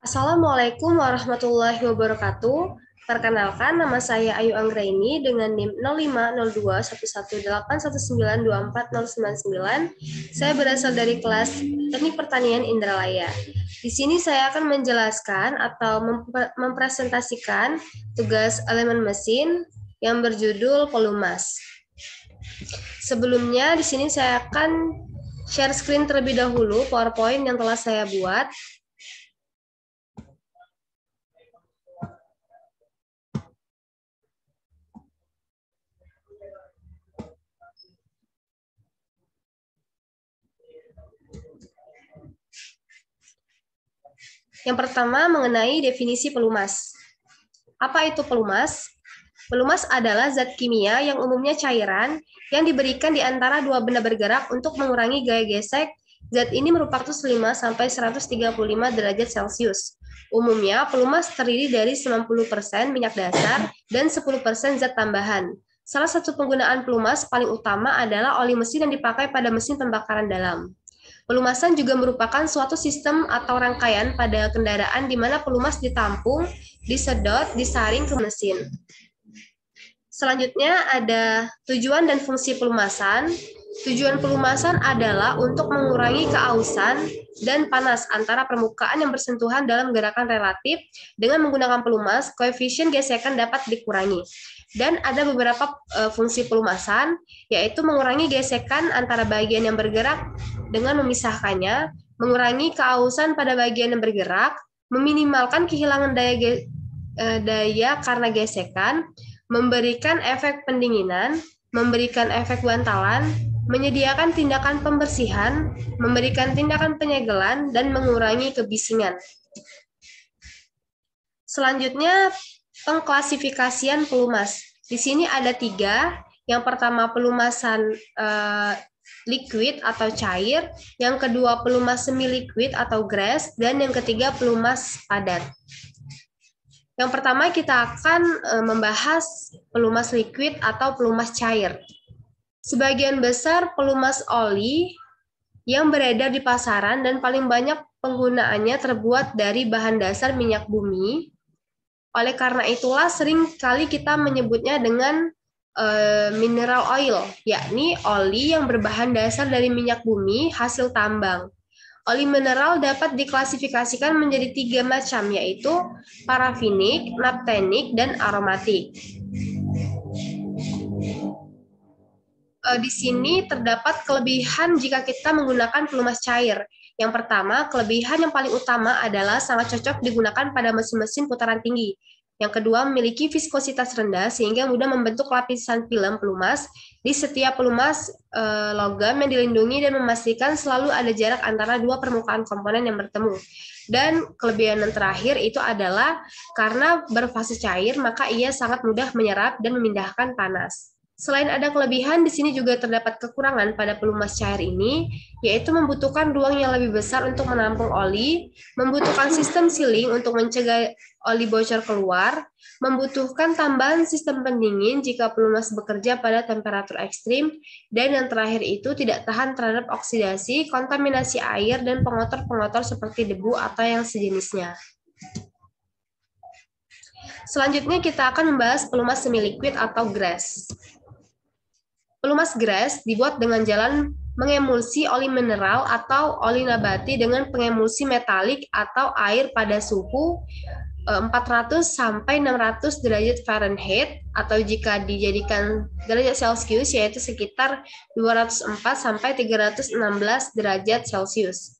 Assalamualaikum warahmatullahi wabarakatuh. Perkenalkan, nama saya Ayu Anggraini dengan NIM 05021181924099. Saya berasal dari kelas Teknik Pertanian Indralaya. Di sini saya akan menjelaskan atau mempresentasikan tugas elemen mesin yang berjudul pelumas. Sebelumnya, di sini saya akan share screen terlebih dahulu PowerPoint yang telah saya buat. Yang pertama mengenai definisi pelumas. Apa itu pelumas? Pelumas adalah zat kimia yang umumnya cairan yang diberikan di antara dua benda bergerak untuk mengurangi gaya gesek. Zat ini merupakan 5 sampai 135 derajat Celcius. Umumnya, pelumas terdiri dari 90% minyak dasar dan 10% zat tambahan. Salah satu penggunaan pelumas paling utama adalah oli mesin yang dipakai pada mesin pembakaran dalam. Pelumasan juga merupakan suatu sistem atau rangkaian pada kendaraan di mana pelumas ditampung, disedot, disaring ke mesin. Selanjutnya ada tujuan dan fungsi pelumasan. Tujuan pelumasan adalah untuk mengurangi keausan dan panas antara permukaan yang bersentuhan dalam gerakan relatif. Dengan menggunakan pelumas, koefisien gesekan dapat dikurangi. Dan ada beberapa fungsi pelumasan, yaitu mengurangi gesekan antara bagian yang bergerak dengan memisahkannya, mengurangi keausan pada bagian yang bergerak, meminimalkan kehilangan daya karena gesekan, memberikan efek pendinginan, memberikan efek bantalan, menyediakan tindakan pembersihan, memberikan tindakan penyegelan, dan mengurangi kebisingan. Selanjutnya, pengklasifikasian pelumas. Di sini ada 3. Yang pertama pelumasan liquid atau cair, yang kedua pelumas semi liquid atau gas, dan yang ketiga pelumas padat. Yang pertama kita akan membahas pelumas liquid atau pelumas cair. Sebagian besar pelumas oli yang beredar di pasaran dan paling banyak penggunaannya terbuat dari bahan dasar minyak bumi. Oleh karena itulah sering kali kita menyebutnya dengan mineral oil, yakni oli yang berbahan dasar dari minyak bumi hasil tambang. Oli mineral dapat diklasifikasikan menjadi 3 macam, yaitu parafinik, naptenik, dan aromatik. Di sini terdapat kelebihan jika kita menggunakan pelumas cair. Yang pertama, kelebihan yang paling utama adalah sangat cocok digunakan pada mesin-mesin putaran tinggi. Yang kedua, memiliki viskositas rendah sehingga mudah membentuk lapisan film pelumas di setiap pelumas logam yang dilindungi dan memastikan selalu ada jarak antara dua permukaan komponen yang bertemu. Dan kelebihan yang terakhir itu adalah karena berfase cair, maka ia sangat mudah menyerap dan memindahkan panas. Selain ada kelebihan, di sini juga terdapat kekurangan pada pelumas cair ini, yaitu membutuhkan ruang yang lebih besar untuk menampung oli, membutuhkan sistem sealing untuk mencegah oli bocor keluar, membutuhkan tambahan sistem pendingin jika pelumas bekerja pada temperatur ekstrim, dan yang terakhir itu tidak tahan terhadap oksidasi, kontaminasi air, dan pengotor-pengotor seperti debu atau yang sejenisnya. Selanjutnya kita akan membahas pelumas semi liquid atau gas. Pelumas gas dibuat dengan jalan mengemulsi oli mineral atau oli nabati dengan pengemulsi metalik atau air pada suhu 400 sampai 600 derajat Fahrenheit, atau jika dijadikan derajat Celcius yaitu sekitar 204 sampai 316 derajat Celcius.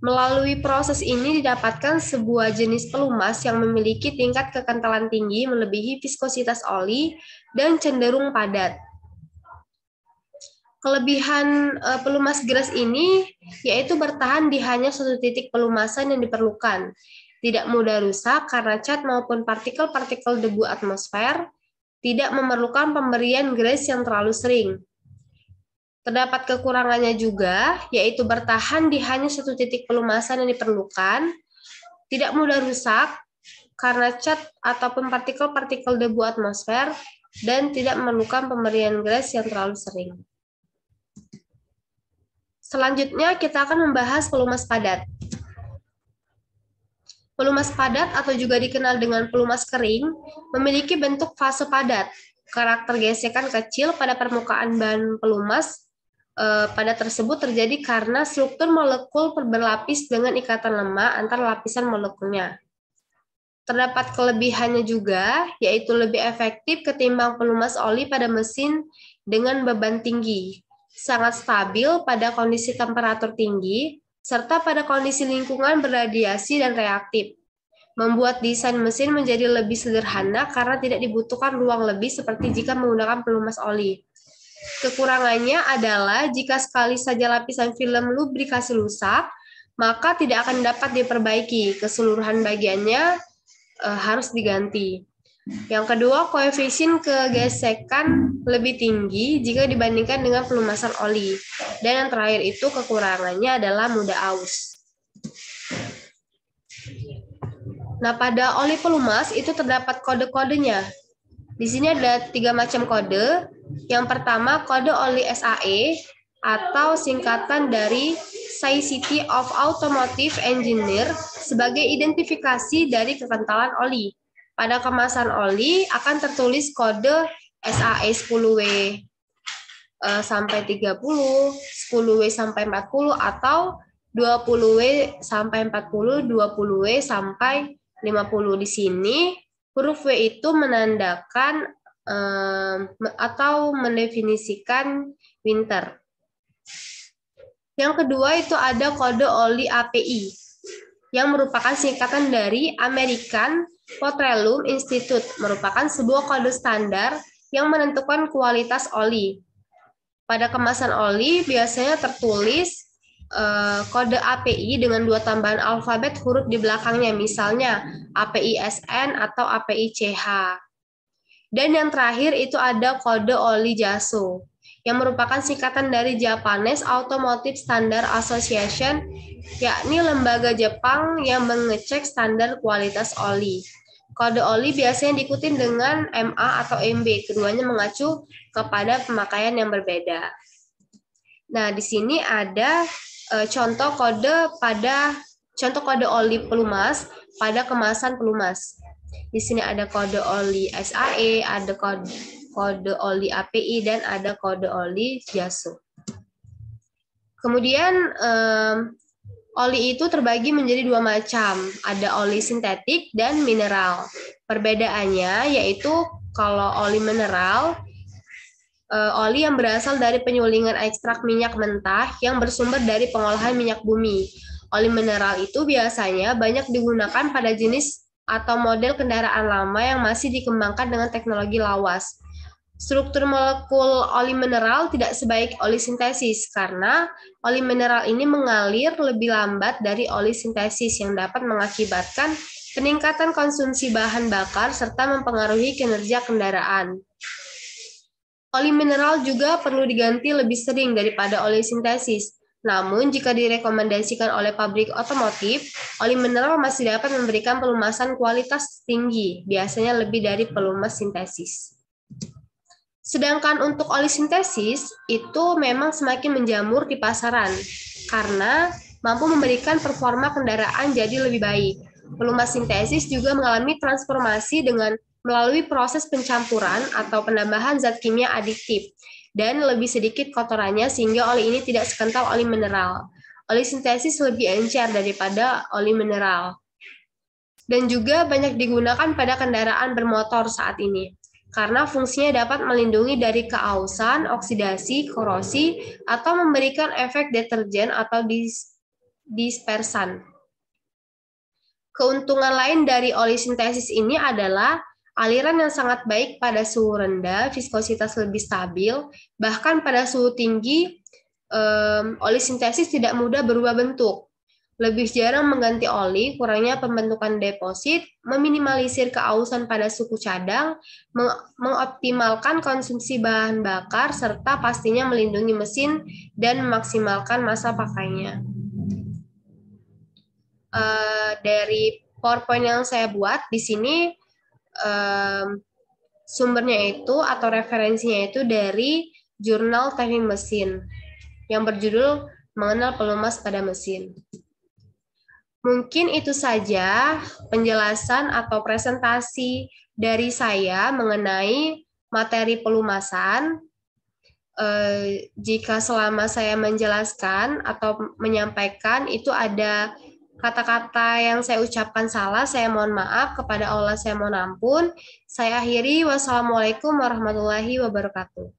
Melalui proses ini didapatkan sebuah jenis pelumas yang memiliki tingkat kekentalan tinggi melebihi viskositas oli dan cenderung padat. Kelebihan pelumas gas ini yaitu bertahan di hanya satu titik pelumasan yang diperlukan, tidak mudah rusak karena cat maupun partikel-partikel debu atmosfer, tidak memerlukan pemberian gas yang terlalu sering. Terdapat kekurangannya juga, yaitu bertahan di hanya satu titik pelumasan yang diperlukan, tidak mudah rusak karena cat ataupun partikel-partikel debu atmosfer, dan tidak memerlukan pemberian gas yang terlalu sering. Selanjutnya kita akan membahas pelumas padat. Pelumas padat atau juga dikenal dengan pelumas kering memiliki bentuk fase padat. Karakter gesekan kecil pada permukaan bahan pelumas padat tersebut terjadi karena struktur molekul berlapis dengan ikatan lemah antara lapisan molekulnya. Terdapat kelebihannya juga, yaitu lebih efektif ketimbang pelumas oli pada mesin dengan beban tinggi, sangat stabil pada kondisi temperatur tinggi, serta pada kondisi lingkungan berradiasi dan reaktif. Membuat desain mesin menjadi lebih sederhana karena tidak dibutuhkan ruang lebih seperti jika menggunakan pelumas oli. Kekurangannya adalah jika sekali saja lapisan film lubrikasi rusak, maka tidak akan dapat diperbaiki. Keseluruhan bagiannya harus diganti. Yang kedua, koefisien kegesekan lebih tinggi jika dibandingkan dengan pelumasan oli. Dan yang terakhir itu kekurangannya adalah mudah aus. Nah, pada oli pelumas itu terdapat kode-kodenya. Di sini ada 3 macam kode. Yang pertama, kode oli SAE atau singkatan dari Society of Automotive Engineer sebagai identifikasi dari kekentalan oli. Pada kemasan oli akan tertulis kode SAE 10W sampai 30, 10W sampai 40, atau 20W sampai 40, 20W sampai 50. Di sini huruf W itu menandakan atau mendefinisikan winter. Yang kedua itu ada kode oli API yang merupakan singkatan dari American Petroleum Institute, merupakan sebuah kode standar yang menentukan kualitas oli. Pada kemasan oli biasanya tertulis kode API dengan 2 tambahan alfabet huruf di belakangnya, misalnya API SN atau API CH. Dan yang terakhir itu ada kode oli JASO, yang merupakan singkatan dari Japanese Automotive Standard Association, yakni lembaga Jepang yang mengecek standar kualitas oli. Kode oli biasanya diikuti dengan MA atau MB, keduanya mengacu kepada pemakaian yang berbeda. Nah, di sini ada contoh kode oli pelumas pada kemasan pelumas. Di sini ada kode oli SAE, ada kode oli API, dan ada kode oli JASO. Kemudian oli itu terbagi menjadi 2 macam, ada oli sintetik dan mineral. Perbedaannya yaitu kalau oli mineral, oli yang berasal dari penyulingan ekstrak minyak mentah yang bersumber dari pengolahan minyak bumi. Oli mineral itu biasanya banyak digunakan pada jenis atau model kendaraan lama yang masih dikembangkan dengan teknologi lawas. Struktur molekul oli mineral tidak sebaik oli sintesis karena oli mineral ini mengalir lebih lambat dari oli sintesis yang dapat mengakibatkan peningkatan konsumsi bahan bakar serta mempengaruhi kinerja kendaraan. Oli mineral juga perlu diganti lebih sering daripada oli sintesis. Namun, jika direkomendasikan oleh pabrik otomotif, oli mineral masih dapat memberikan pelumasan kualitas tinggi, biasanya lebih dari pelumas sintesis. Sedangkan untuk oli sintesis, itu memang semakin menjamur di pasaran, karena mampu memberikan performa kendaraan jadi lebih baik. Pelumas sintesis juga mengalami transformasi dengan melalui proses pencampuran atau penambahan zat kimia adiktif, dan lebih sedikit kotorannya sehingga oli ini tidak sekental oli mineral. Oli sintesis lebih encer daripada oli mineral. Dan juga banyak digunakan pada kendaraan bermotor saat ini, karena fungsinya dapat melindungi dari keausan, oksidasi, korosi, atau memberikan efek deterjen atau dispersan. Keuntungan lain dari oli sintesis ini adalah aliran yang sangat baik pada suhu rendah, viskositas lebih stabil, bahkan pada suhu tinggi, oli sintesis tidak mudah berubah bentuk. Lebih jarang mengganti oli, kurangnya pembentukan deposit, meminimalisir keausan pada suku cadang, mengoptimalkan konsumsi bahan bakar, serta pastinya melindungi mesin dan memaksimalkan masa pakainya. Dari PowerPoint yang saya buat di sini, sumbernya itu atau referensinya itu dari Jurnal Teknik Mesin yang berjudul Mengenal Pelumas pada Mesin. Mungkin itu saja penjelasan atau presentasi dari saya mengenai materi pelumasan. Jika selama saya menjelaskan atau menyampaikan itu ada kata-kata yang saya ucapkan salah, saya mohon maaf. Kepada Allah saya mohon ampun. Saya akhiri. Wassalamualaikum warahmatullahi wabarakatuh.